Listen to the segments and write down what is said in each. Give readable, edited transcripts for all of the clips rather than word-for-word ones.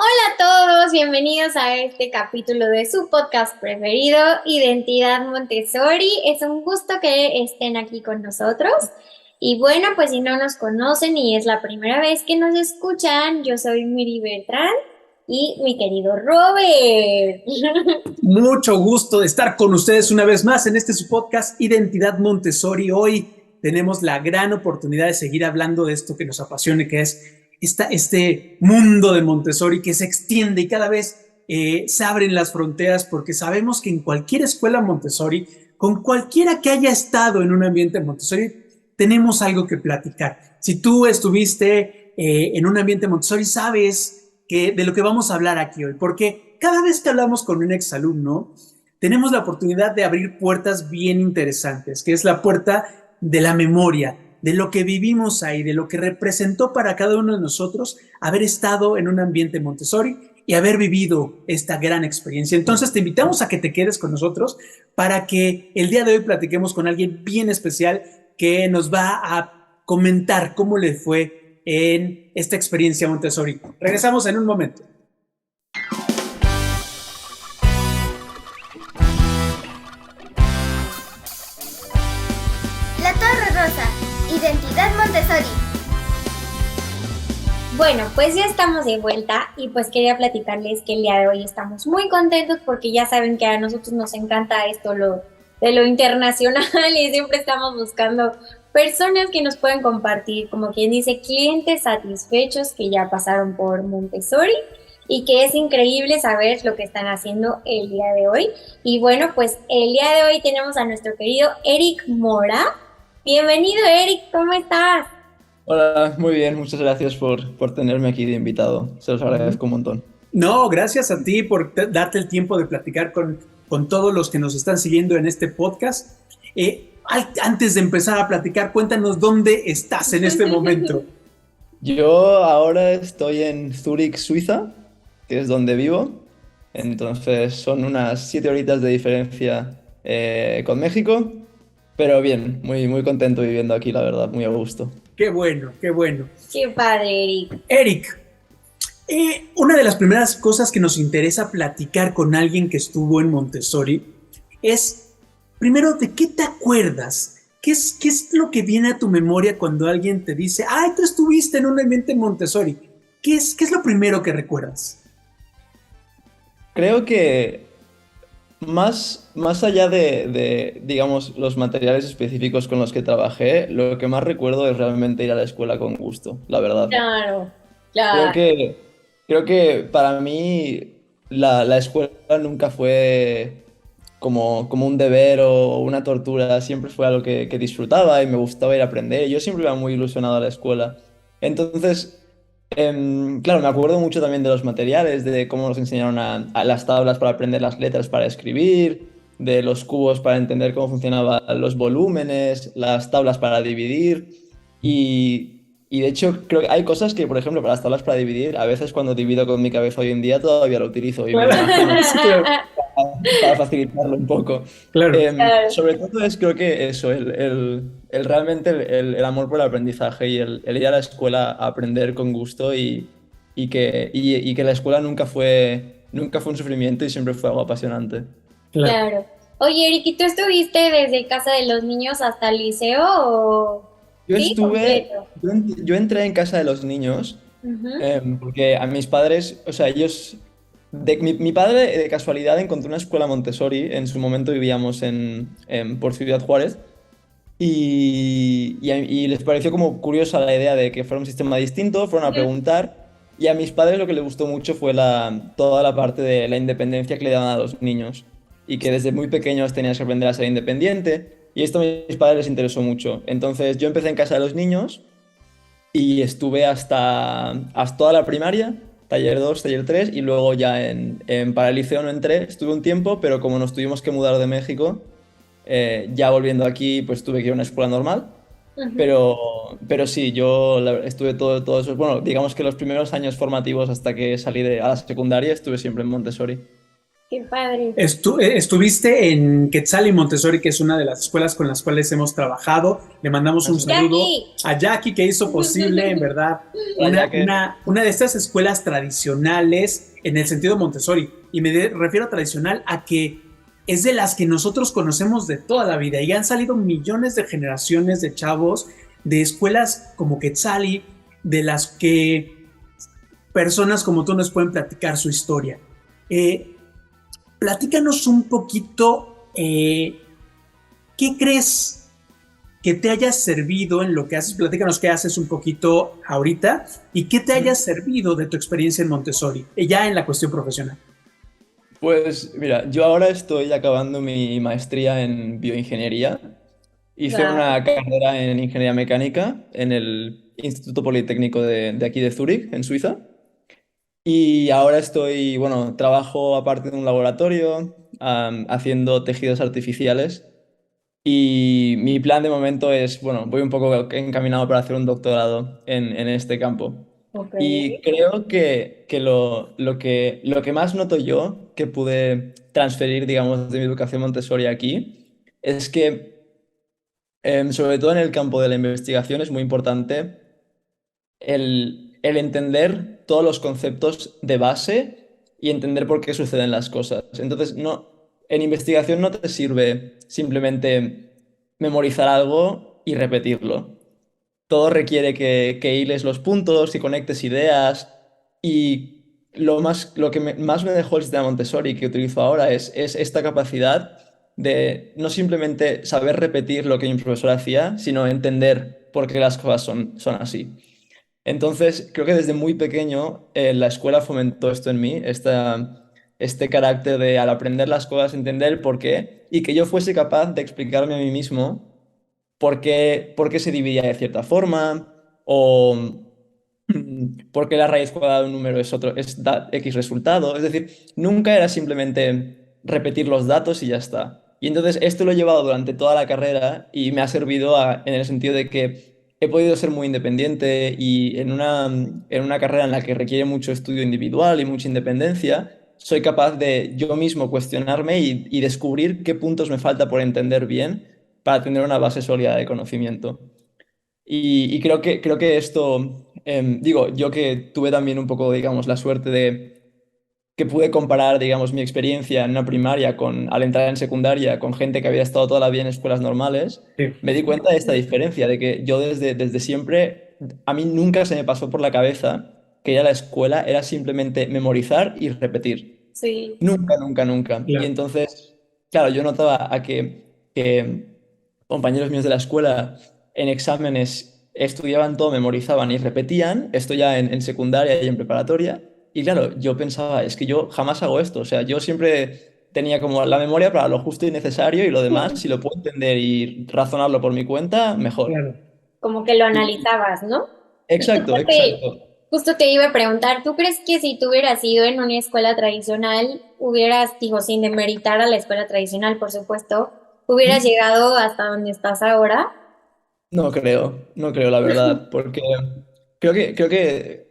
Hola a todos, bienvenidos a este capítulo de su podcast preferido, Identidad Montessori. Es un gusto que estén aquí con nosotros. Y bueno, pues si no nos conocen y es la primera vez que nos escuchan, yo soy Miri Bertrán y mi querido Robert. Mucho gusto de estar con ustedes una vez más en este su podcast Identidad Montessori. Hoy tenemos la gran oportunidad de seguir hablando de esto que nos apasiona, que es este mundo de Montessori que se extiende y cada vez se abren las fronteras porque sabemos que en cualquier escuela Montessori, con cualquiera que haya estado en un ambiente Montessori, tenemos algo que platicar. Si tú estuviste en un ambiente Montessori, sabes de lo que vamos a hablar aquí hoy, porque cada vez que hablamos con un exalumno, tenemos la oportunidad de abrir puertas bien interesantes, que es la puerta de la memoria, de lo que vivimos ahí, de lo que representó para cada uno de nosotros haber estado en un ambiente Montessori y haber vivido esta gran experiencia. Entonces te invitamos a que te quedes con nosotros para que el día de hoy platiquemos con alguien bien especial que nos va a comentar cómo le fue en esta experiencia Montessori. Regresamos en un momento. La Torre Rosa, Identidad Montessori. Bueno, pues ya estamos de vuelta y pues quería platicarles que el día de hoy estamos muy contentos porque ya saben que a nosotros nos encanta esto de lo internacional y siempre estamos buscando personas que nos puedan compartir, como quien dice, clientes satisfechos que ya pasaron por Montessori y que es increíble saber lo que están haciendo el día de hoy. Y bueno, pues el día de hoy tenemos a nuestro querido Eric Mora. Bienvenido, Eric, ¿cómo estás? Hola, muy bien, muchas gracias por tenerme aquí de invitado. Se los agradezco un montón. No, gracias a ti por darte el tiempo de platicar con todos los que nos están siguiendo en este podcast. Antes de empezar a platicar, cuéntanos dónde estás en este momento. Yo ahora estoy en Zúrich, Suiza, que es donde vivo. Entonces son unas 7 horitas de diferencia con México. Pero bien, muy contento viviendo aquí, la verdad, muy a gusto. Qué bueno, qué bueno. Qué padre, Eric. Eric, una de las primeras cosas que nos interesa platicar con alguien que estuvo en Montessori es, primero, ¿de qué te acuerdas? Qué es lo que viene a tu memoria cuando alguien te dice, ay, tú estuviste en un ambiente Montessori? Qué es lo primero que recuerdas? Creo que más allá digamos, los materiales específicos con los que trabajé, lo que más recuerdo es realmente ir a la escuela con gusto, la verdad. Claro, Creo claro. que, creo que para mí la escuela nunca fue como un deber o una tortura, siempre fue algo que disfrutaba y me gustaba ir a aprender. Yo siempre iba muy ilusionado a la escuela. Entonces, claro, me acuerdo mucho también de los materiales, de cómo nos enseñaron a las tablas para aprender las letras para escribir, de los cubos para entender cómo funcionaban los volúmenes, las tablas para dividir. Y de hecho, creo que hay cosas que, por ejemplo, para las tablas para dividir, a veces cuando divido con mi cabeza hoy en día todavía lo utilizo y me lo imagino Sí, claro, para facilitarlo un poco. claro. Claro. Sobre todo es creo que eso, realmente el amor por el aprendizaje y el ir a la escuela a aprender con gusto y que la escuela nunca fue un sufrimiento y siempre fue algo apasionante. Claro. Claro. Oye, Eric, ¿y tú estuviste desde casa de los niños hasta el liceo o Yo sí, estuve, completo? yo entré en casa de los niños. Ujú. Porque a mis padres, o sea, mi padre de casualidad encontró una escuela Montessori, en su momento vivíamos por Ciudad Juárez, y les pareció como curiosa la idea de que fuera un sistema distinto, fueron a Ujú. preguntar, y a mis padres lo que les gustó mucho fue toda la parte de la independencia que le daban a los niños, y que desde muy pequeños tenías que aprender a ser independiente, y esto a mis padres les interesó mucho. Entonces yo empecé en casa de los niños y estuve hasta toda la primaria, taller 2 taller 3 y luego ya para el liceo no entré, estuve un tiempo, pero como nos tuvimos que mudar de México, ya volviendo aquí, pues tuve que ir a una escuela normal, Ujú. pero, pero sí, estuve todo eso, bueno, digamos que los primeros años formativos hasta que salí a la secundaria estuve siempre en Montessori. Qué padre. Estuviste en Quetzal y Montessori, que es una de las escuelas con las cuales hemos trabajado. Le mandamos un Así. saludo Jackie. a Jackie, que hizo posible, en verdad, Hola, una, ya que una de estas escuelas tradicionales en el sentido Montessori. Y refiero a tradicional a que es de las que nosotros conocemos de toda la vida. Y han salido millones de generaciones de chavos de escuelas como Quetzali, de las que personas como tú nos pueden platicar su historia. Platícanos un poquito, ¿qué crees que te haya servido en lo que haces? Platícanos qué haces un poquito ahorita y qué te haya servido de tu experiencia en Montessori, ya en la cuestión profesional. Pues mira, yo ahora estoy acabando mi maestría en bioingeniería. Hice Wow. una carrera en ingeniería mecánica en el Instituto Politécnico de aquí de Zúrich, en Suiza. Y ahora estoy, bueno, trabajo aparte de un laboratorio, haciendo tejidos artificiales. Y mi plan de momento es, bueno, voy un poco encaminado para hacer un doctorado en este campo. Ok. Y creo que lo que más noto yo que pude transferir, digamos, de mi educación Montessori aquí, es que, sobre todo en el campo de la investigación, es muy importante el entender todos los conceptos de base y entender por qué suceden las cosas. Entonces, en investigación no te sirve simplemente memorizar algo y repetirlo. Todo requiere que hiles los puntos, que conectes ideas y lo que más me dejó el sistema Montessori que utilizo ahora es esta capacidad de no simplemente saber repetir lo que mi profesor hacía, sino entender por qué las cosas son así. Entonces, creo que desde muy pequeño la escuela fomentó esto en mí, este carácter de al aprender las cosas, entender el por qué y que yo fuese capaz de explicarme a mí mismo por qué se dividía de cierta forma o por qué la raíz cuadrada de un número da X resultado. Es decir, nunca era simplemente repetir los datos y ya está. Y entonces esto lo he llevado durante toda la carrera y me ha servido en el sentido de que he podido ser muy independiente y en una carrera en la que requiere mucho estudio individual y mucha independencia, soy capaz de yo mismo cuestionarme y descubrir qué puntos me falta por entender bien para tener una base sólida de conocimiento. Y creo que esto, digo, yo que tuve también un poco, digamos, la suerte de que pude comparar, digamos, mi experiencia en una primaria al entrar en secundaria con gente que había estado toda la vida en escuelas normales, Sí. me di cuenta de esta diferencia, de que yo desde siempre, a mí nunca se me pasó por la cabeza que ir a la escuela era simplemente memorizar y repetir. Sí. Nunca, nunca, nunca. Y Claro. entonces, claro, yo notaba que compañeros míos de la escuela en exámenes estudiaban todo, memorizaban y repetían, esto ya en secundaria y en preparatoria. Y claro, yo pensaba, es que yo jamás hago esto. O sea, yo siempre tenía como la memoria para lo justo y necesario y lo demás, si lo puedo entender y razonarlo por mi cuenta, mejor. Claro. Como que lo analizabas, ¿no? Y Exacto, exacto. justo te iba a preguntar, ¿tú crees que si tú hubieras ido en una escuela tradicional, hubieras, digo, sin demeritar a la escuela tradicional, por supuesto, hubieras llegado hasta donde estás ahora? No creo la verdad, porque creo que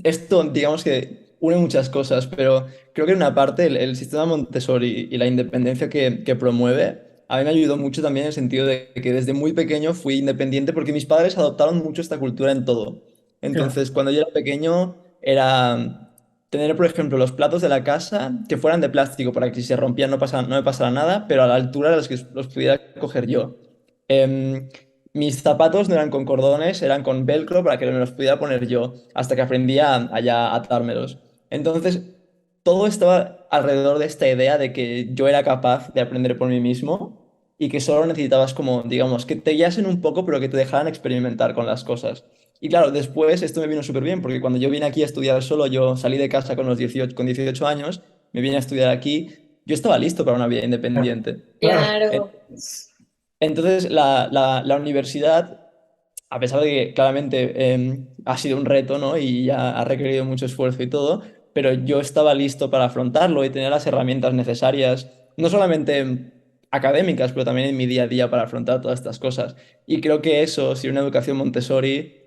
esto, digamos que une muchas cosas, pero creo que en una parte el sistema Montessori y la independencia que promueve, a mí me ayudó mucho también en el sentido de que desde muy pequeño fui independiente porque mis padres adoptaron mucho esta cultura en todo. Claro. Entonces, cuando yo era pequeño, era tener, por ejemplo, los platos de la casa que fueran de plástico para que si se rompían no me pasara nada, pero a la altura de los que los pudiera coger yo. Em, Mis zapatos no eran con cordones, eran con velcro para que me los pudiera poner yo, hasta que aprendí a ya atármelos. Entonces, todo estaba alrededor de esta idea de que yo era capaz de aprender por mí mismo y que solo necesitabas como, digamos, que te guiasen un poco, pero que te dejaran experimentar con las cosas. Y claro, después esto me vino súper bien, porque cuando yo vine aquí a estudiar solo, yo salí de casa con 18 años, me vine a estudiar aquí, yo estaba listo para una vida independiente. Claro. Claro. Entonces, la universidad, a pesar de que claramente ha sido un reto, ¿no? Y ya ha requerido mucho esfuerzo y todo, pero yo estaba listo para afrontarlo y tenía las herramientas necesarias, no solamente académicas, pero también en mi día a día para afrontar todas estas cosas. Y creo que eso, si una educación Montessori,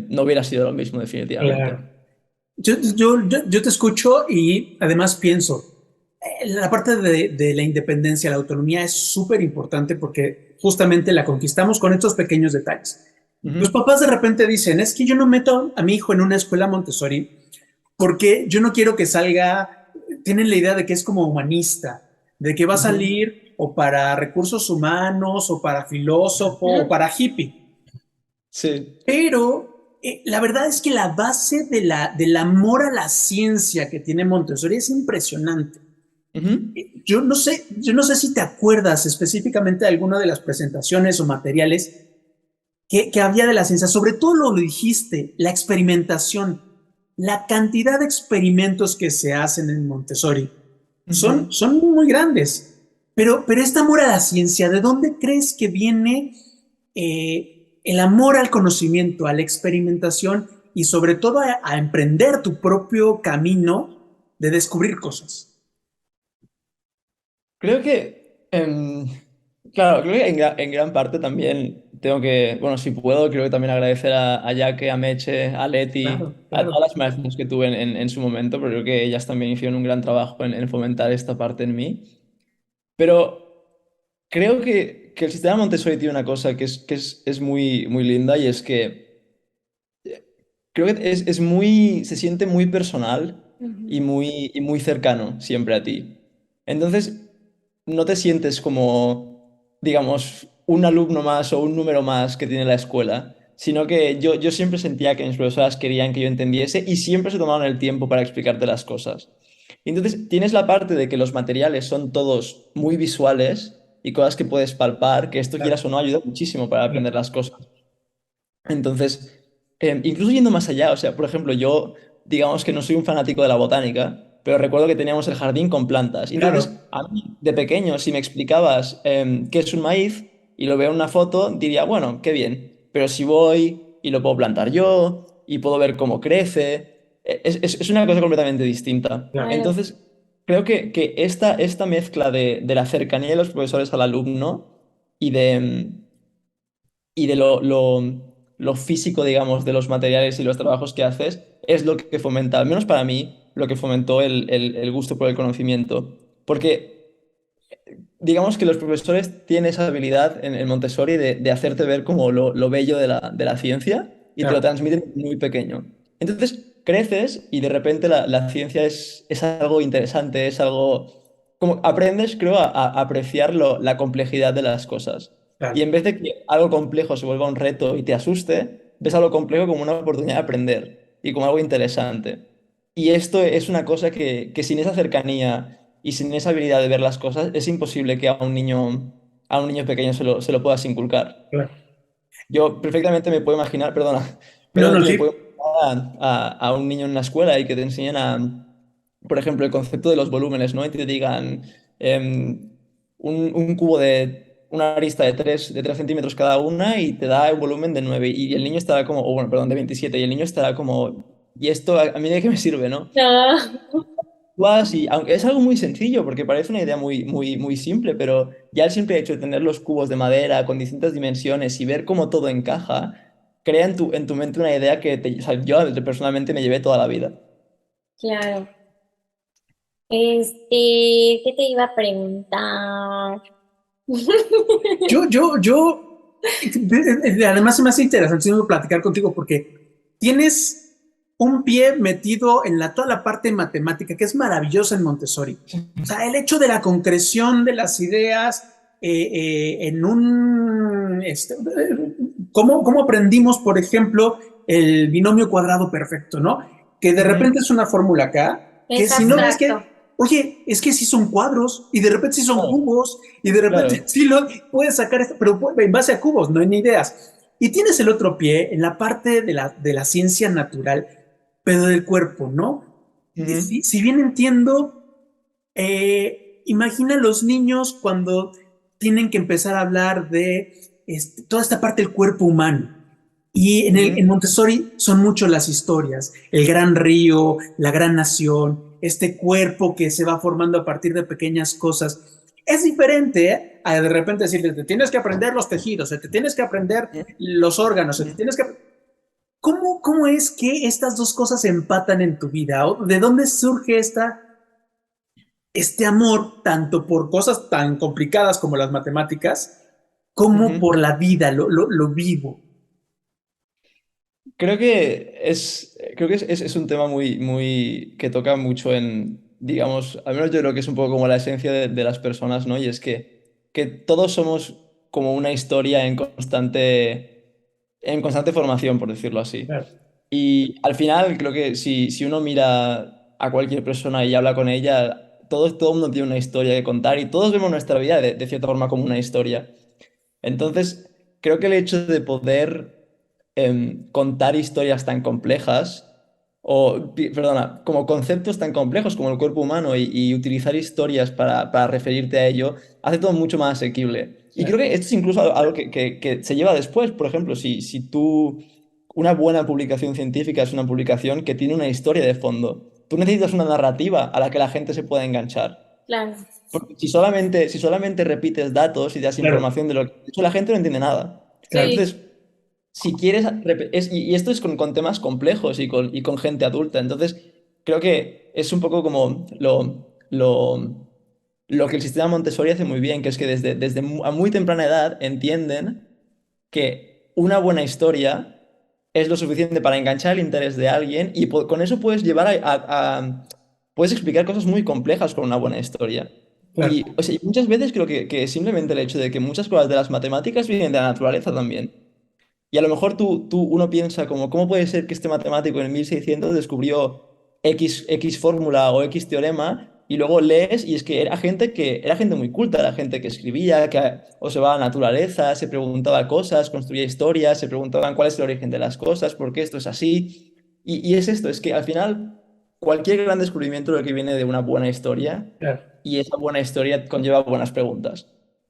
no hubiera sido lo mismo definitivamente. Claro. Yo te escucho y además pienso, La parte de la independencia, la autonomía es súper importante porque justamente la conquistamos con estos pequeños detalles. Los Ujú. papás de repente dicen, es que yo no meto a mi hijo en una escuela Montessori porque yo no quiero que salga, tienen la idea de que es como humanista, de que va a Ujú. salir o para recursos humanos o para filósofo o Ujú. para hippie. Sí. Pero la verdad es que la base del amor a la ciencia que tiene Montessori es impresionante. Ujú. Yo no sé si te acuerdas específicamente de alguna de las presentaciones o materiales que había de la ciencia, sobre todo lo dijiste, la experimentación, la cantidad de experimentos que se hacen en Montessori son, Ujú. son muy grandes, pero este amor a la ciencia, ¿de dónde crees que viene el amor al conocimiento, a la experimentación y sobre todo a emprender tu propio camino de descubrir cosas? Creo que, claro, creo que en gran parte también tengo que, bueno, si puedo, creo que también agradecer a Yaque, a Meche, a Claro, Leti, a claro. todas las maestras que tuve en su momento, pero creo que ellas también hicieron un gran trabajo en fomentar esta parte en mí. Pero creo que el sistema Montessori tiene una cosa que es muy, muy linda y es que creo que es muy, se siente muy personal Ujú. y muy cercano siempre a ti. Entonces, no te sientes como, digamos, un alumno más o un número más que tiene la escuela, sino que yo siempre sentía que mis profesoras querían que yo entendiese y siempre se tomaban el tiempo para explicarte las cosas. Y entonces, tienes la parte de que los materiales son todos muy visuales y cosas que puedes palpar, que esto Claro, quieras o no ayuda muchísimo para claro. aprender las cosas. Entonces, incluso yendo más allá, o sea, por ejemplo, yo, digamos que no soy un fanático de la botánica, pero recuerdo que teníamos el jardín con plantas. Y Claro. entonces, a mí, de pequeño, si me explicabas qué es un maíz y lo veo en una foto, diría, bueno, qué bien. Pero si voy y lo puedo plantar yo y puedo ver cómo crece, es una cosa completamente distinta. Claro. Claro. Entonces, creo que esta mezcla de la cercanía de los profesores al alumno y de lo físico, digamos, de los materiales y los trabajos que haces, es lo que fomenta, al menos para mí, lo que fomentó el gusto por el conocimiento. Porque digamos que los profesores tienen esa habilidad en Montessori de hacerte ver como lo bello de la ciencia y te lo Claro. transmiten muy pequeño. Entonces creces y de repente la ciencia es algo interesante, es algo... Como aprendes, creo, a apreciar la complejidad de las cosas. Y Claro. en vez de que algo complejo se vuelva un reto y te asuste, ves algo complejo como una oportunidad de aprender y como algo interesante. Y esto es una cosa que sin esa cercanía y sin esa habilidad de ver las cosas es imposible que a un niño pequeño se lo puedas inculcar. Claro. Yo perfectamente me puedo imaginar, perdona, No, no, perfectamente me puedo sí. imaginar a un niño en una escuela y que te enseñen por ejemplo, el concepto de los volúmenes, ¿no? Y te digan un cubo de una arista de tres centímetros cada una y te da un volumen de 9 y el niño estará como, o bueno, perdón, de 27 y el niño estará como, ¿y esto a mí de qué me sirve, no? No. Vas y, aunque es algo muy sencillo, porque parece una idea muy, muy, muy simple, pero ya el simple hecho de tener los cubos de madera con distintas dimensiones y ver cómo todo encaja, crea en tu mente una idea que o sea, yo personalmente me llevé toda la vida. Claro. ¿Qué te iba a preguntar? Además se me hace interesante platicar contigo porque tienes un pie metido en toda la parte matemática que es maravillosa en Montessori. O sea, el hecho de la concreción de las ideas en ¿cómo aprendimos, por ejemplo, el binomio cuadrado perfecto, ¿no? Que de Ujú. repente es una fórmula acá, que Es si no ves abstracto. que, oye, es que sí son cuadros y de repente sí son Claro, cubos y de repente claro. sí lo puedes sacar esto, pero en base a cubos, no en ideas. Y tienes el otro pie en la parte de la ciencia natural, pero del cuerpo, ¿no? Ujú. Si bien entiendo, imagina los niños cuando tienen que empezar a hablar de toda esta parte del cuerpo humano. Y en Ujú. Montessori son mucho las historias, el gran río, la gran nación, este cuerpo que se va formando a partir de pequeñas cosas. Es diferente a de repente decirle, te tienes que aprender los tejidos, te tienes que aprender los órganos, te Ujú. tienes que... ¿Cómo es que estas dos cosas empatan en tu vida? ¿De dónde surge esta? este amor tanto por cosas tan complicadas como las matemáticas, como Ujú. por la vida, lo vivo. Creo que es un tema muy que toca mucho en, digamos, al menos yo creo que es un poco como la esencia de las personas, ¿no? Y es que todos somos como una historia en constante formación, por decirlo así. Claro, Y al final creo que si uno mira a cualquier persona y habla con ella, todo el mundo tiene una historia que contar y todos vemos nuestra vida de cierta forma como una historia. Entonces, creo que el hecho de poder contar historias tan complejas, perdona, como conceptos tan complejos como el cuerpo humano y utilizar historias para referirte a ello, hace todo mucho más asequible. Y claro, creo que esto es incluso algo que se lleva después. Por ejemplo, si tú, una buena publicación científica es una publicación que tiene una historia de fondo. Tú necesitas una narrativa a la que la gente se pueda enganchar. Claro. Porque si solamente repites datos y das claro, información de lo que de hecho, la gente no entiende nada. claro. Sí, Entonces, si quieres, y esto es con temas complejos y con gente adulta. Entonces, creo que es un poco como lo que el sistema Montessori hace muy bien, que es que a muy temprana edad entienden que una buena historia es lo suficiente para enganchar el interés de alguien y con eso puedes llevar puedes explicar cosas muy complejas con una buena historia. Claro. Y, o sea, y muchas veces creo que simplemente el hecho de que muchas cosas de las matemáticas vienen de la naturaleza también. Y a lo mejor uno piensa como, ¿cómo puede ser que este matemático en 1600 descubrió X fórmula o X teorema? Y luego lees y es que era gente muy culta, era gente que escribía, que observaba la naturaleza, se preguntaba cosas, construía historias, se preguntaban cuál es el origen de las cosas, por qué esto es así. Y es esto, es que al final cualquier gran descubrimiento lo que viene de una buena historia Claro. y esa buena historia conlleva buenas preguntas.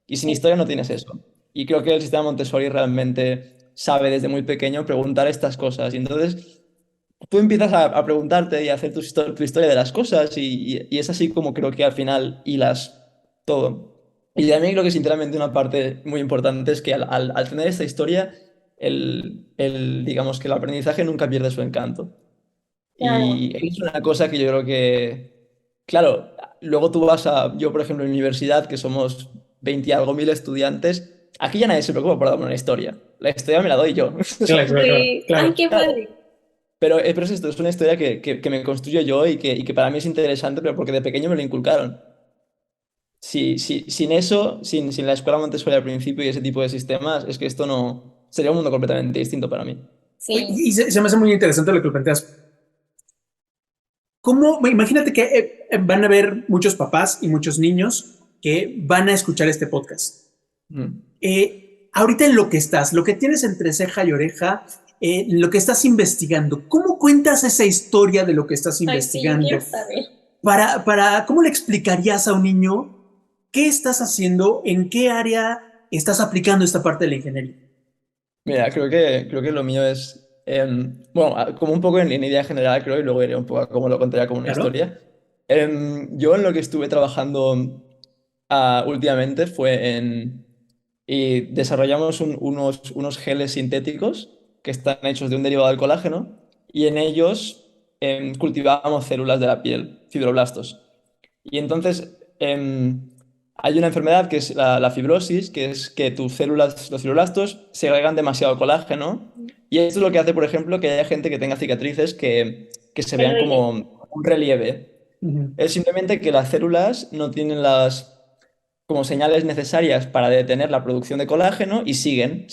Y sin historia no tienes eso. Y creo que el sistema Montessori realmente sabe desde muy pequeño preguntar estas cosas. Y entonces tú empiezas a preguntarte y a hacer tu historia de las cosas y es así como creo que al final hilas todo. Y también creo que sinceramente una parte muy importante es que al tener esta historia, digamos que el aprendizaje nunca pierde su encanto. claro. Y es una cosa que yo creo que, claro, luego tú yo por ejemplo en la universidad, que somos 20 y algo mil estudiantes, aquí ya nadie se preocupa por darme una historia. La historia me la doy yo. Claro, claro, claro, Sí. Ay, claro. qué Claro, padre. pero es esto, es una historia que me construyo yo y que para mí es interesante, pero porque de pequeño me lo inculcaron. Sin eso, sin la escuela Montessori al principio y ese tipo de sistemas, es que esto no sería un mundo completamente distinto para mí. Oye, Sí. y se me hace muy interesante lo que planteas. ¿Cómo? Imagínate que van a haber muchos papás y muchos niños que van a escuchar este podcast. Mm. Ahorita en lo que estás, lo que tienes entre ceja y oreja, lo que estás investigando, ¿cómo cuentas esa historia de lo que estás Ay, sí, yo quiero investigando? saber. ¿Cómo le explicarías a un niño qué estás haciendo, en qué área estás aplicando esta parte de la ingeniería? Mira, creo que lo mío es, bueno, como un poco en idea general, creo, y luego iré un poco a cómo lo contaría como una Claro. historia. Yo en lo que estuve trabajando últimamente y desarrollamos unos geles sintéticos que están hechos de un derivado del colágeno y en ellos cultivábamos células de la piel, fibroblastos. Y entonces hay una enfermedad que es la fibrosis, que es que los fibroblastos segregan demasiado colágeno. Y esto es lo que hace, por ejemplo, que haya gente que tenga cicatrices que se El vean relieve. como un relieve. Ujú. Es simplemente que las células no tienen las como señales necesarias para detener la producción de colágeno y siguen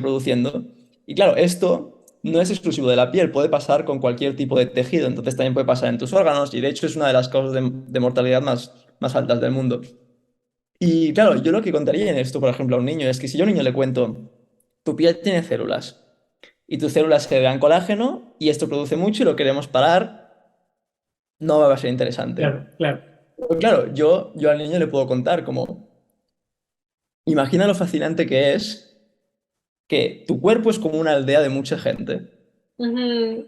produciendo. Y claro, esto no es exclusivo de la piel, puede pasar con cualquier tipo de tejido, entonces también puede pasar en tus órganos y de hecho es una de las causas de mortalidad más altas del mundo. Y claro, yo lo que contaría en esto, por ejemplo, a un niño es que si yo a un niño le cuento, tu piel tiene células y tus células generan colágeno y esto produce mucho y lo queremos parar, no va a ser interesante. Claro, claro. Pero claro, yo al niño le puedo contar como, imagina lo fascinante que es que tu cuerpo es como una aldea de mucha gente. Ujú.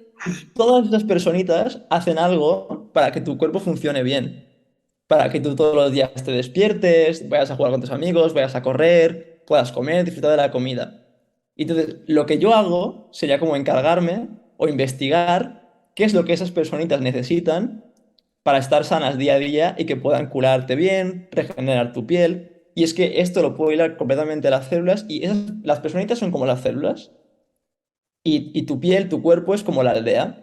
Todas esas personitas hacen algo para que tu cuerpo funcione bien, para que tú todos los días te despiertes, vayas a jugar con tus amigos, vayas a correr, puedas comer, disfrutar de la comida. Y entonces, lo que yo hago sería como encargarme o investigar qué es lo que esas personitas necesitan para estar sanas día a día y que puedan curarte bien, regenerar tu piel. Y es que esto lo puedo hilar completamente a las células y las personitas son como las células y tu piel, tu cuerpo es como la aldea.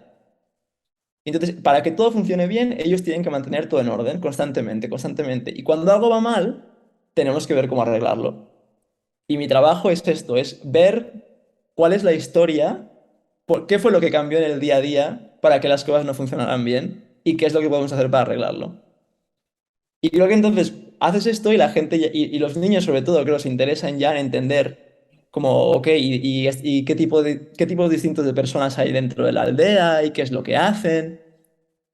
Entonces, para que todo funcione bien, ellos tienen que mantener todo en orden constantemente, constantemente. Y cuando algo va mal, tenemos que ver cómo arreglarlo. Y mi trabajo es esto, es ver cuál es la historia, qué fue lo que cambió en el día a día para que las cosas no funcionaran bien y qué es lo que podemos hacer para arreglarlo. Y creo que entonces haces esto y la gente, y los niños sobre todo, creo que se interesan ya en entender como, ok, y qué tipos distintos de personas hay dentro de la aldea y qué es lo que hacen.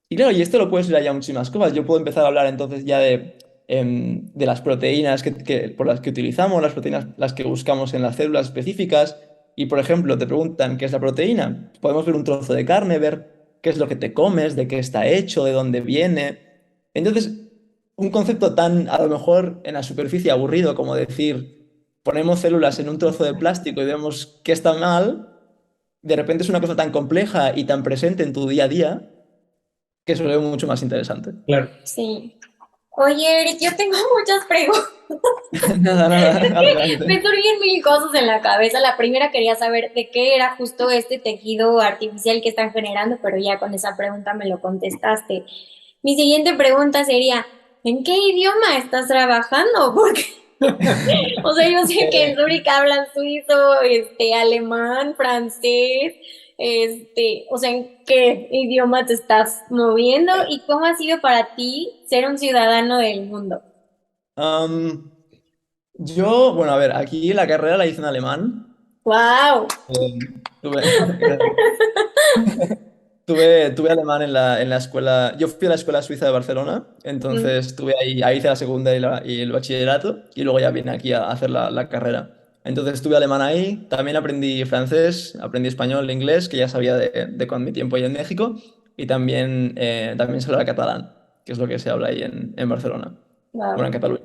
Y claro, y esto lo puedes ir allá muchísimas cosas. Yo puedo empezar a hablar entonces ya de las proteínas por las que utilizamos, las proteínas las que buscamos en las células específicas. Y por ejemplo, te preguntan qué es la proteína. Podemos ver un trozo de carne, ver qué es lo que te comes, de qué está hecho, de dónde viene. Entonces, un concepto tan, a lo mejor en la superficie aburrido como decir, ponemos células en un trozo de plástico y vemos qué está mal, de repente es una cosa tan compleja y tan presente en tu día a día que eso es mucho más interesante. Claro. Sí. Oye, Eric, yo tengo muchas preguntas. Nada, nada, Me adelante. surgien mil cosas en la cabeza. La primera quería saber de qué era justo este tejido artificial que están generando, pero ya con esa pregunta me lo contestaste. Mi siguiente pregunta sería, ¿en qué idioma estás trabajando? Porque, o sea, yo sé que en Zurich hablan suizo, alemán, francés, o sea, ¿en qué idioma te estás moviendo? ¿Y cómo ha sido para ti ser un ciudadano del mundo? Am, yo, bueno, a ver, aquí la carrera la hice en alemán. ¡Wow! Tuve, tuve alemán en la escuela. Yo fui a la escuela suiza de Barcelona, entonces estuve ahí hice la segunda y el bachillerato, y luego ya vine aquí a hacer la carrera. Entonces estuve alemán ahí, también aprendí francés, aprendí español, inglés, que ya sabía de con mi tiempo ahí en México, y también se habla catalán, que es lo que se habla ahí en Barcelona, bueno, en Wow. Cataluña.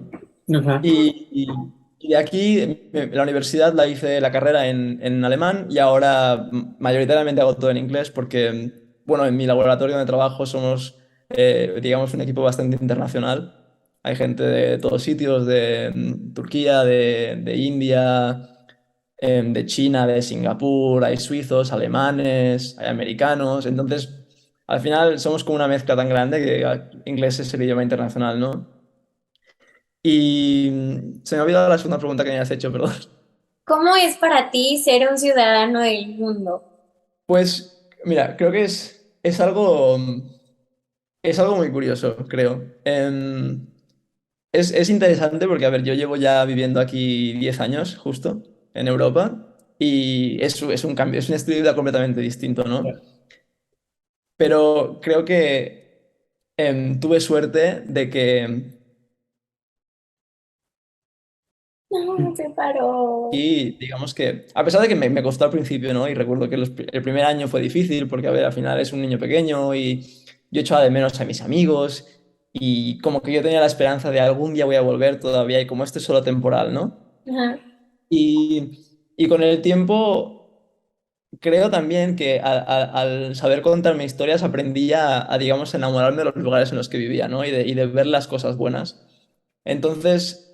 Ajá. Y de aquí, la universidad la hice la carrera en alemán y ahora mayoritariamente hago todo en inglés porque, bueno, en mi laboratorio donde trabajo somos, digamos, un equipo bastante internacional. Hay gente de todos sitios, de Turquía, de India, de China, de Singapur, hay suizos, alemanes, hay americanos. Entonces, al final somos como una mezcla tan grande que inglés es el idioma internacional, ¿no? Y se me ha olvidado la segunda pregunta que me has hecho, perdón. ¿Cómo es para ti ser un ciudadano del mundo? Pues mira, creo que es algo muy curioso, creo. Es interesante porque, a ver, yo llevo ya viviendo aquí 10 años, justo, en Europa, y es un cambio, es un estilo de vida completamente distinto, ¿no? Pero creo que tuve suerte de que No, se paró. y digamos que, a pesar de que me costó al principio, ¿no? Y recuerdo que el primer año fue difícil porque, a ver, al final es un niño pequeño y yo echaba de menos a mis amigos y como que yo tenía la esperanza de algún día voy a volver todavía y como esto es solo temporal, ¿no? Ajá. Y con el tiempo creo también que al saber contarme historias aprendí digamos, enamorarme de los lugares en los que vivía, ¿no? Y de ver las cosas buenas. Entonces,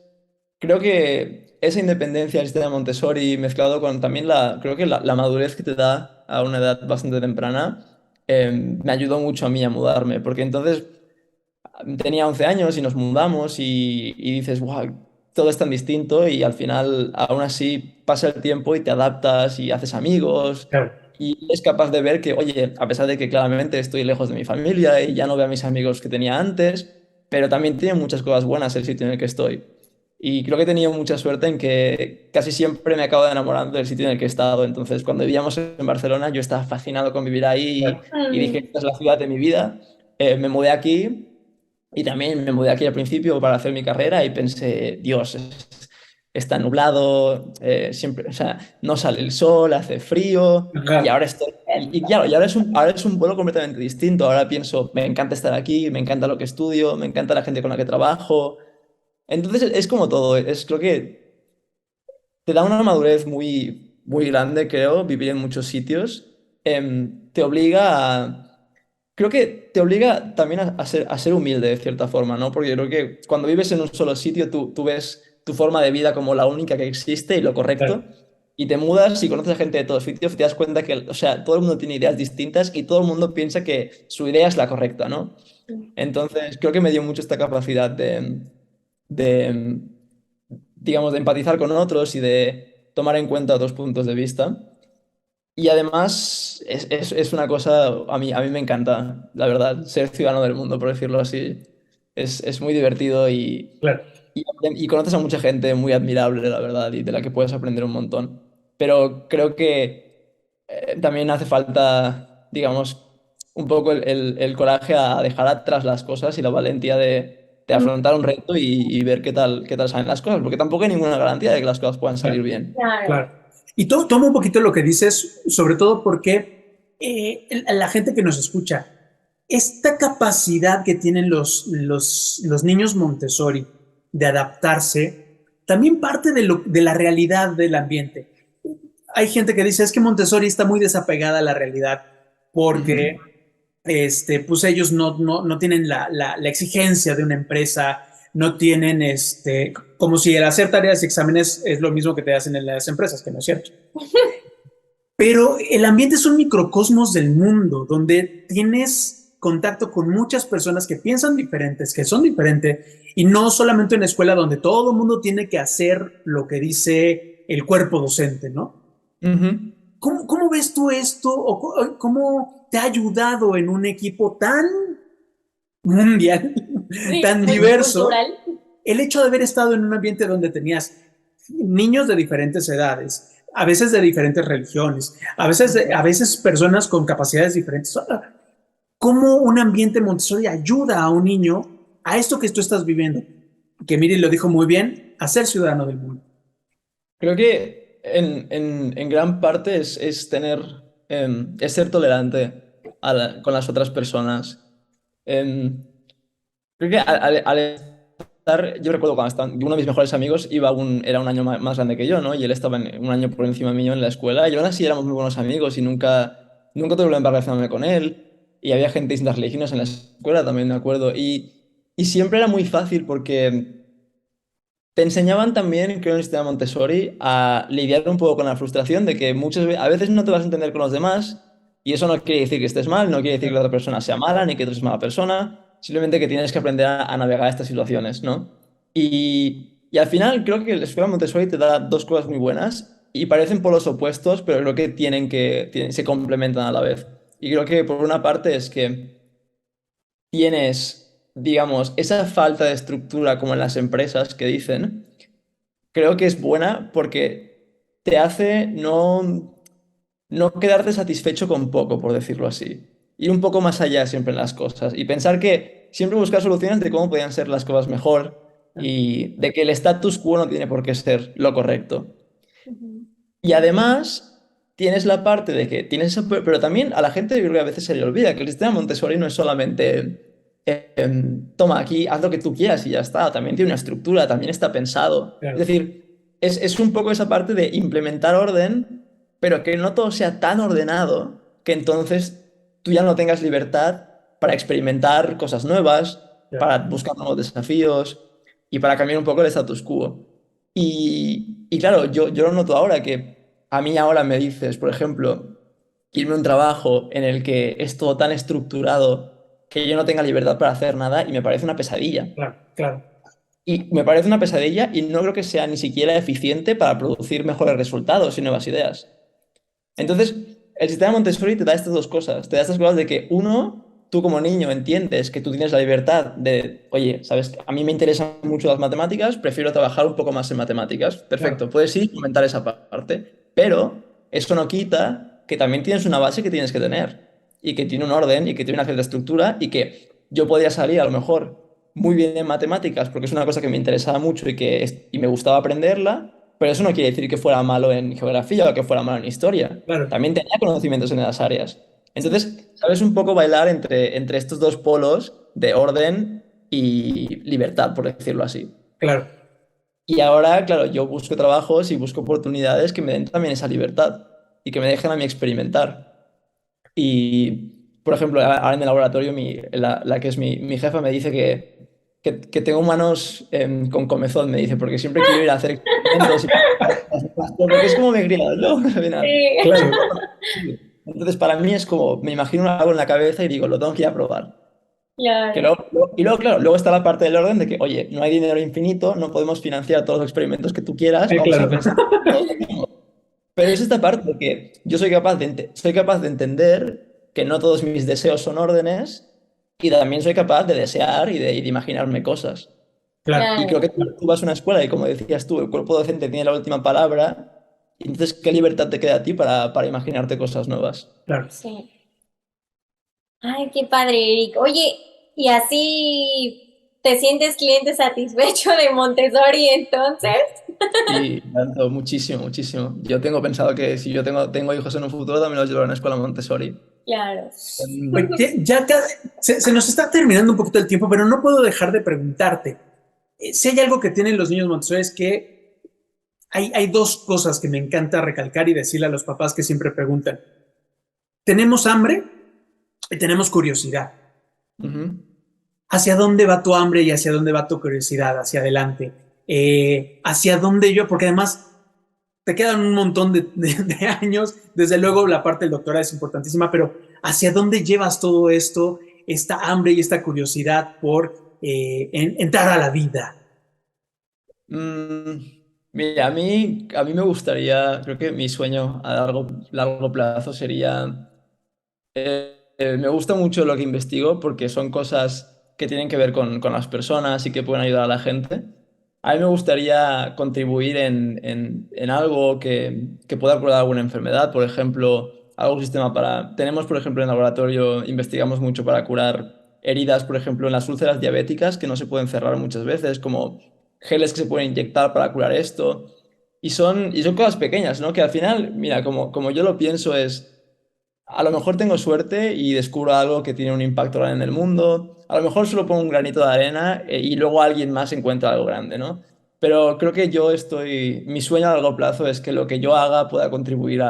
creo que esa independencia del sistema Montessori mezclado con también creo que la madurez que te da a una edad bastante temprana, me ayudó mucho a mí a mudarme, porque entonces tenía 11 años y nos mudamos y dices, wow, todo es tan distinto y al final aún así pasa el tiempo y te adaptas y haces amigos Claro. y es capaz de ver que, oye, a pesar de que claramente estoy lejos de mi familia y ya no veo a mis amigos que tenía antes, pero también tiene muchas cosas buenas el sitio en el que estoy. Y creo que he tenido mucha suerte en que casi siempre me acabo de enamorando del sitio en el que he estado. Entonces, cuando vivíamos en Barcelona, yo estaba fascinado con vivir ahí y dije, Mm. esta es la ciudad de mi vida. Me mudé aquí y también me mudé aquí al principio para hacer mi carrera y pensé, Dios, está nublado, siempre, o sea, no sale el sol, hace frío y Ajá. ahora estoy... Y claro, y ahora es un vuelo completamente distinto. Ahora pienso, me encanta estar aquí, me encanta lo que estudio, me encanta la gente con la que trabajo. Entonces es como todo, creo que te da una madurez muy grande, creo, vivir en muchos sitios. Te obliga creo que te obliga también a ser humilde de cierta forma, ¿no? Porque yo creo que cuando vives en un solo sitio, tú ves tu forma de vida como la única que existe y lo correcto. Claro. Y te mudas y conoces a gente de todos sitios y te das cuenta que, o sea, todo el mundo tiene ideas distintas y todo el mundo piensa que su idea es la correcta, ¿no? Entonces, creo que me dio mucho esta capacidad de, digamos, de empatizar con otros y de tomar en cuenta otros puntos de vista. Y además es una cosa, a mí me encanta, la verdad, ser ciudadano del mundo, por decirlo así. Es muy divertido Claro. y conoces a mucha gente muy admirable, la verdad, y de la que puedes aprender un montón. Pero creo que también hace falta, digamos, un poco el coraje a dejar atrás las cosas y la valentía de afrontar un reto y ver qué tal salen las cosas, porque tampoco hay ninguna garantía de que las cosas puedan salir Claro. bien. Claro. Claro. Y tomo un poquito lo que dices, sobre todo porque la gente que nos escucha, esta capacidad que tienen los niños Montessori de adaptarse, también parte de la realidad del ambiente. Hay gente que dice, es que Montessori está muy desapegada a la realidad porque Ujú. pues ellos no tienen la exigencia de una empresa, no tienen, como si el hacer tareas y exámenes es lo mismo que te hacen en las empresas, que no es cierto. Pero el ambiente es un microcosmos del mundo, donde tienes contacto con muchas personas que piensan diferentes, que son diferentes, y no solamente en la escuela donde todo el mundo tiene que hacer lo que dice el cuerpo docente, ¿no? Ujú. ¿Cómo ves tú esto o cómo te ha ayudado en un equipo tan mundial, Sí, tan diverso, multicultural. el hecho de haber estado en un ambiente donde tenías niños de diferentes edades, a veces de diferentes religiones, a veces personas con capacidades diferentes? ¿Cómo un ambiente Montessori ayuda a un niño a esto que tú estás viviendo? Que Miri lo dijo muy bien, a ser ciudadano del mundo. Creo que en gran parte es ser tolerante con las otras personas. Em, Creo que al estar, yo recuerdo cuando estaba, uno de mis mejores amigos era un año más grande que yo, ¿no? Y él estaba un año por encima mío en la escuela, y aún así éramos muy buenos amigos y nunca tuve problema para relacionarme con él. Y había gente de distintas religiones en la escuela también, me acuerdo. Y siempre era muy fácil porque te enseñaban también, creo, en el sistema Montessori, a lidiar un poco con la frustración de que a veces no te vas a entender con los demás, y eso no quiere decir que estés mal, no quiere decir que la otra persona sea mala, ni que tú seas mala persona, simplemente que tienes que aprender a navegar estas situaciones, ¿no? Y al final creo que la escuela Montessori te da dos cosas muy buenas, y parecen polos opuestos, pero creo que se complementan a la vez. Y creo que por una parte es que tienes, digamos, esa falta de estructura como en las empresas que dicen, creo que es buena porque te hace no quedarte satisfecho con poco, por decirlo así. Ir un poco más allá siempre en las cosas y pensar que siempre buscar soluciones de cómo podían ser las cosas mejor y de que el status quo no tiene por qué ser lo correcto. Ujú. Y además tienes la parte de que tienes eso, pero también a la gente yo creo que a veces se le olvida que el sistema Montessori no es solamente toma aquí, haz lo que tú quieras y ya está, también tiene una estructura, también está pensado. Es Claro. decir, es un poco esa parte de implementar orden, pero que no todo sea tan ordenado que entonces tú ya no tengas libertad para experimentar cosas nuevas, Claro. para buscar nuevos desafíos y para cambiar un poco el status quo. Y claro, yo lo noto ahora que a mí ahora me dices, por ejemplo, irme a un trabajo en el que es todo tan estructurado que yo no tenga libertad para hacer nada y me parece una pesadilla. Claro, claro. Y me parece una pesadilla y no creo que sea ni siquiera eficiente para producir mejores resultados y nuevas ideas. Entonces, el sistema Montessori te da estas dos cosas. Te da estas cosas de que, uno, tú como niño entiendes que tú tienes la libertad de, oye, sabes, a mí me interesan mucho las matemáticas, prefiero trabajar un poco más en matemáticas. Claro. Perfecto, puedes ir y comentar esa parte. Pero eso no quita que también tienes una base que tienes que tener y que tiene un orden y que tiene una cierta estructura y que yo podría salir a lo mejor muy bien en matemáticas porque es una cosa que me interesaba mucho y me gustaba aprenderla, pero eso no quiere decir que fuera malo en geografía o que fuera malo en historia. Claro. También tenía conocimientos en esas áreas. Entonces, sabes un poco bailar entre estos dos polos de orden y libertad, por decirlo así. Claro. Y ahora, claro, yo busco trabajos y busco oportunidades que me den también esa libertad y que me dejen a mí experimentar. Y por ejemplo, ahora en el laboratorio, la que es mi jefa me dice que tengo manos con comezón, me dice, porque siempre quiero ir a hacer experimentos porque es como me he criado yo, al final. Sí, Claro, Entonces, para mí es como, me imagino algo en la cabeza y digo, lo tengo que ir a probar. claro. Y luego, claro, luego está la parte del orden de que, oye, no hay dinero infinito, no podemos financiar todos los experimentos que tú quieras, vamos a claro. pensar. Pero es esta parte de que yo soy capaz de entender que no todos mis deseos son órdenes y también soy capaz de desear y de imaginarme cosas. Claro. Y creo Claro, que tú vas a una escuela y, como decías tú, el cuerpo docente tiene la última palabra. Y entonces, ¿qué libertad te queda a ti para imaginarte cosas nuevas? Claro. sí. Ay, qué padre, Eric. Oye, ¿y así te sientes cliente satisfecho de Montessori entonces? Y tanto, muchísimo, muchísimo. Yo tengo pensado que si yo tengo hijos en un futuro, también los llevaré a una escuela Montessori. Claro. Oye, se nos está terminando un poquito el tiempo, pero no puedo dejar de preguntarte. Si hay algo que tienen los niños Montessori es que hay dos cosas que me encanta recalcar y decirle a los papás que siempre preguntan. Tenemos hambre y tenemos curiosidad. Ujú. ¿Hacia dónde va tu hambre y hacia dónde va tu curiosidad? Hacia adelante. ¿Hacia dónde yo? Porque además te quedan un montón de años. Desde luego la parte del doctorado es importantísima, pero ¿hacia dónde llevas todo esto, esta hambre y esta curiosidad por entrar a la vida? Mm, Mira, a mí me gustaría, creo que mi sueño a largo plazo sería, me gusta mucho lo que investigo porque son cosas que tienen que ver con las personas y que pueden ayudar a la gente. A mí me gustaría contribuir en algo que pueda curar alguna enfermedad, por ejemplo, algún sistema para... Tenemos, por ejemplo, en el laboratorio, investigamos mucho para curar heridas, por ejemplo, en las úlceras diabéticas que no se pueden cerrar muchas veces, como geles que se pueden inyectar para curar esto. Y son cosas pequeñas, ¿no? Que al final, mira, como yo lo pienso es, a lo mejor tengo suerte y descubro algo que tiene un impacto grande en el mundo. A lo mejor solo pongo un granito de arena y luego alguien más encuentra algo grande, ¿no? Pero creo que mi sueño a largo plazo es que lo que yo haga pueda contribuir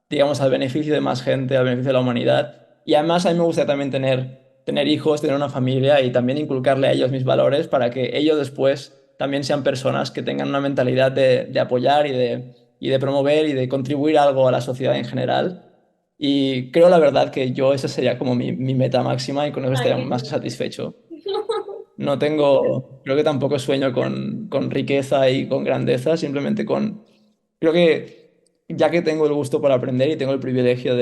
digamos, al beneficio de más gente, al beneficio de la humanidad. Y además a mí me gusta también tener hijos, tener una familia y también inculcarle a ellos mis valores para que ellos después también sean personas que tengan una mentalidad de apoyar y de promover y de contribuir algo a la sociedad en general. Y creo la verdad que yo esa sería como mi meta máxima y con eso Ay, estaría qué más que lindo. satisfecho. Creo que tampoco sueño con riqueza y con grandeza, simplemente creo que ya que tengo el gusto por aprender y tengo el privilegio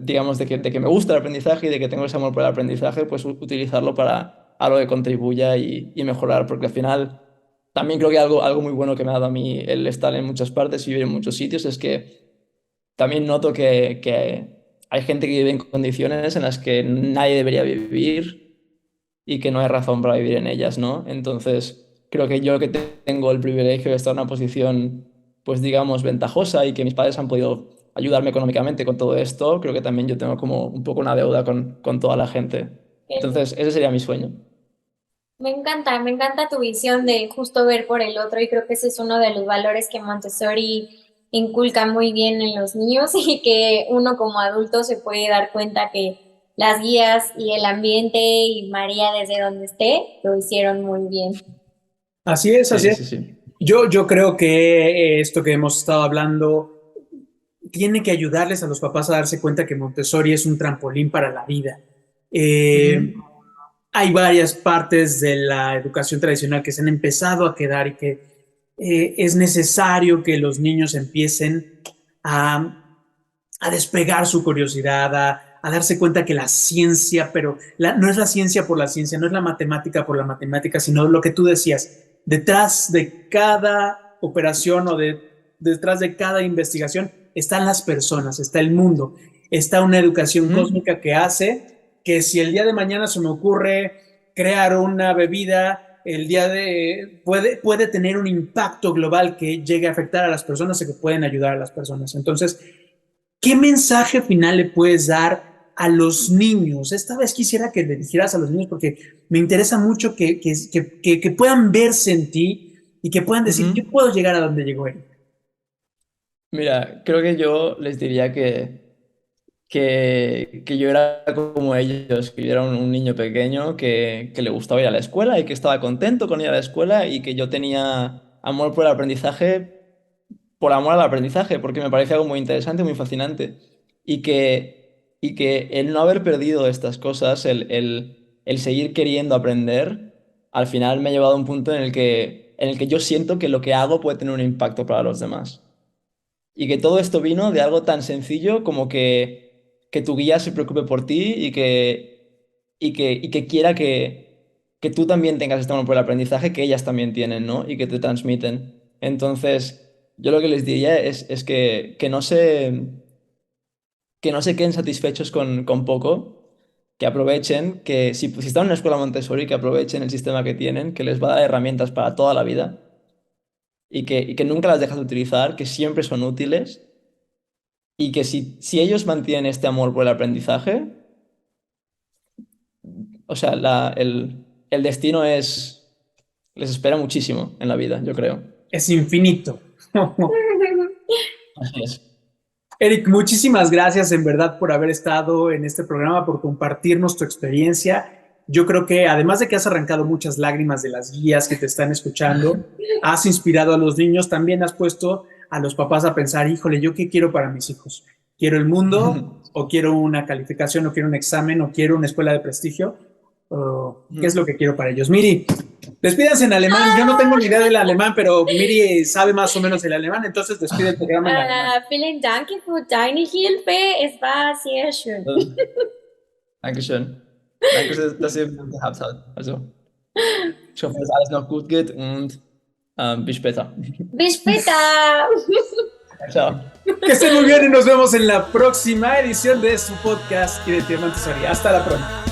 digamos, de que me gusta el aprendizaje y de que tengo ese amor por el aprendizaje, pues utilizarlo para algo que contribuya y mejorar, porque al final también creo que algo muy bueno que me ha dado a mí el estar en muchas partes y vivir en muchos sitios es que también noto que hay gente que vive en condiciones en las que nadie debería vivir y que no hay razón para vivir en ellas, ¿no? Entonces, creo que yo que tengo el privilegio de estar en una posición, pues digamos, ventajosa y que mis padres han podido ayudarme económicamente con todo esto, creo que también yo tengo como un poco una deuda con toda la gente. Qué lindo. Entonces, ese sería mi sueño. Me encanta tu visión de justo ver por el otro y creo que ese es uno de los valores que Montessori inculca muy bien en los niños y que uno como adulto se puede dar cuenta que las guías y el ambiente y María desde donde esté lo hicieron muy bien. Así es, así Sí, es. sí, sí. Yo creo que esto que hemos estado hablando tiene que ayudarles a los papás a darse cuenta que Montessori es un trampolín para la vida. Eh, Ujú. Hay varias partes de la educación tradicional que se han empezado a quedar y que es necesario que los niños empiecen a, a despegar su curiosidad, a darse cuenta que la ciencia, pero no es la ciencia por la ciencia, no es la matemática por la matemática, sino lo que tú decías, detrás de cada operación detrás de cada investigación están las personas, está el mundo, está una educación Ujú. cósmica que hace que si el día de mañana se me ocurre crear una bebida, puede tener un impacto global que llegue a afectar a las personas y que pueden ayudar a las personas. Entonces, ¿qué mensaje final le puedes dar a los niños? Esta vez quisiera que le dijeras a los niños porque me interesa mucho que puedan verse en ti y que puedan decir, yo Ujú. puedo llegar a donde llegó él. Mira, creo que yo les diría que yo era como ellos, que yo era un niño pequeño que le gustaba ir a la escuela y que estaba contento con ir a la escuela y que yo tenía amor por el aprendizaje, por amor al aprendizaje, porque me parece algo muy interesante, muy fascinante. Y que el no haber perdido estas cosas, el seguir queriendo aprender, al final me ha llevado a un punto en el que yo siento que lo que hago puede tener un impacto para los demás. Y que todo esto vino de algo tan sencillo como que tu guía se preocupe por ti y que quiera que tú también tengas este amor por el aprendizaje que ellas también tienen, ¿no? Y que te transmiten. Entonces, yo lo que les diría es que no se queden satisfechos con poco, que aprovechen, que si están en una escuela Montessori, que aprovechen el sistema que tienen, que les va a dar herramientas para toda la vida y que nunca las dejas de utilizar, que siempre son útiles y que si ellos mantienen este amor por el aprendizaje, o sea, el destino les espera muchísimo en la vida, yo creo. Es infinito. Así es. Eric, muchísimas gracias en verdad por haber estado en este programa, por compartirnos tu experiencia. Yo creo que además de que has arrancado muchas lágrimas de las guías que te están escuchando, has inspirado a los niños, también has puesto a los papás a pensar, híjole, ¿yo qué quiero para mis hijos? ¿Quiero el mundo o quiero una calificación o quiero un examen o quiero una escuela de prestigio? ¿Qué es lo que quiero para ellos? Miri, despídanse en alemán. Yo no tengo ni idea del alemán, pero Miri sabe más o menos el alemán, entonces despide el programa en alemán. Vielen Dank für deine Hilfe. Es war sehr schön. Dankeschön. Danke, dass ihr mich gehabt habt. Also, ich hoffe, dass alles noch gut geht und bis später. Bis später. Ciao. Que estén muy bien y nos vemos en la próxima edición de su podcast Identidad Montessori. Hasta la próxima.